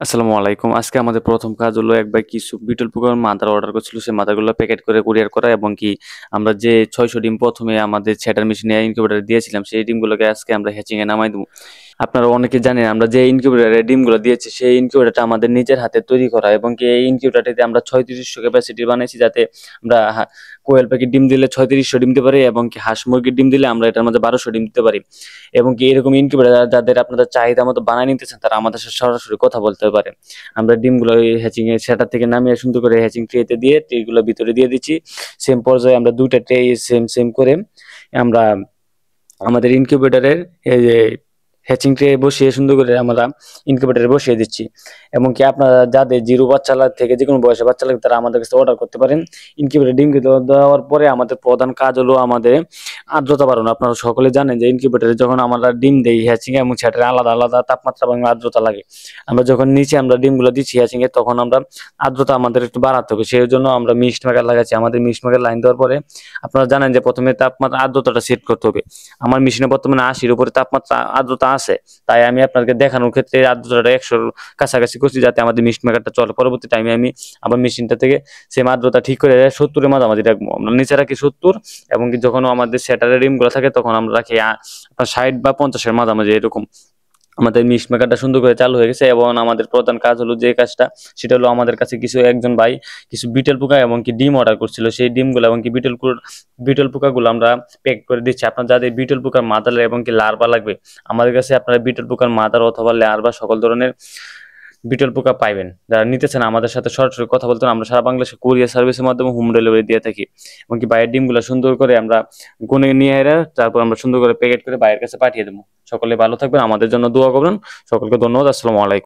আসসালামু আলাইকুম। আজকে আমাদের প্রথম কাজ হলো এক ভাই কিছু বিটল পোকার মাদার অর্ডার করছিল। সেই মাদারগুলো প্যাকেট করে কুরিয়ার করা এবং কি আমরা যে ৬০০ ডিম প্রথমে আমাদের সেটার মেশিনে ইনকিউবেটরে দিয়েছিলাম সেই ডিমগুলোকে আজকে আমরা হ্যাচিং এ নামাই দেবো। আপনারা অনেকে জানেন আমরা যে ইনকিউবেটরে ডিমগুলো দিয়েছি সেই ইনকিউবেটরটা আমাদের নিজের হাতে তৈরি করা এবং কি এই ইনকিউবেটরটিতে আমরা ৩৬০০ ক্যাপাসিটি বানাইছি যাতে আমরা কোয়েল পাখির ডিম দিলে ৩৬০০ ডিম দিতে পারি এবং কি হাঁস মুরগির ডিম দিলে আমরা এটার মধ্যে ১২০০ ডিম দিতে পারি। এবং কি এরকম ইনকিউবেটর যাদের আপনাদের চাহিদা মতো বানায় নিতে চান তারা আমাদের সাথে সরাসরি কথা বলতে পারে। আমরা ডিমগুলো ওই হ্যাচিং এর সেটার থেকে নামিয়ে সুন্দর করে হ্যাচিং ট্রেতে দিয়ে ট্রেগুলো ভিতরে দিয়ে দিচ্ছি। সেম পর্যায়ে আমরা ২টা ট্রে সেম করে আমরা আমাদের ইনকিউবেটরের এই যে হ্যাচিং ট্রে বসিয়ে সুন্দর করে আমরা ইনকিউবেটরে বসিয়ে দিচ্ছি। এবং কি আপনারা যাদের জিরো বাচ্চা থেকে যে কোনো বয়সে বাচ্চা লাগে তারা আমাদের কাছে অর্ডার করতে পারেন। ইনকিউবেটর ডিম দেওয়ার পরে আমাদের প্রধান কাজ হলো আমাদের আর্দ্রতা বাড়ানো। আপনারা সকলে জানেন যে ইনকিউবেটরে যখন আমরা ডিম দেই হ্যাচিং এবং সেটার আলাদা আলাদা তাপমাত্রা এবং আর্দ্রতা লাগে। আমরা যখন নিচে আমরা ডিমগুলো দিচ্ছি হ্যাচিং এ তখন আমরা আর্দ্রতা আমাদের একটু বাড়াতে হবে। সেই জন্য আমরা মিস্ট মেকার লাগাচ্ছি। আমাদের মিস্ট মেকার লাইন দেওয়ার পরে আপনারা জানেন যে প্রথমে তাপমাত্রা আর্দ্রতাটা সেট করতে হবে। আমার মেশিনে বর্তমানে ৮০-র উপরে তাপমাত্রা আর্দ্রতা আছে। তাই আমি আপনাকে দেখানোর ক্ষেত্রে আর্দ্রতাটা ১০০-র কাছাকাছি করছি যাতে আমাদের মিস্ট মেকারটা চলে। পরবর্তী টাইমে আমি আবার মেশিনটা থেকে সেম আর্দ্রতা ঠিক করে ৭০-এর মাঝামাঝি রাখবো। আমরা নিচে রাখি ৭০ এবং কি যখন আমাদের সেটারের ডিমগুলো থাকে তখন আমরা রাখি আপনার ৬০ বা ৫০-এর মাঝামাঝি এরকম। আমাদের মিক্স মেকারটা সুন্দর করে চালু হয়ে গেছে এবং আমাদের প্রধান কাজ হলো যে কাজটা সেটা হলো আমাদের কাছে কিছু একজন ভাই কিছু বিটেল পোকা এবং কি ডিম অর্ডার করছিল। সেই ডিমগুলো এবং কি বিটেল পোকাগুলো আমরা প্যাক করে দিচ্ছি। আপনার যাদের বিটেল পোকার মাদার এবং কি লার্ভা লাগবে আমাদের কাছে আপনারা বিটেল পোকার মাদার অথবা লার্ভা সকল ধরনের বিটল পোকা পাইবেন। যারা নিতেছেন আমাদের সাথে সরাসরি কথা বলতেন। আমরা সারা বাংলাদেশে কুরিয়ার সার্ভিসের মাধ্যমে হোম ডেলিভারি দিয়ে থাকি এবং কি বাইরের ডিমগুলো সুন্দর করে আমরা গুনে নিয়ে এরা তারপর আমরা সুন্দর করে প্যাকেট করে বাইরের কাছে পাঠিয়ে দেবো। সকলে ভালো থাকবেন, আমাদের জন্য দোয়া করবেন। সকলকে ধন্যবাদ। আসসালামু আলাইকুম।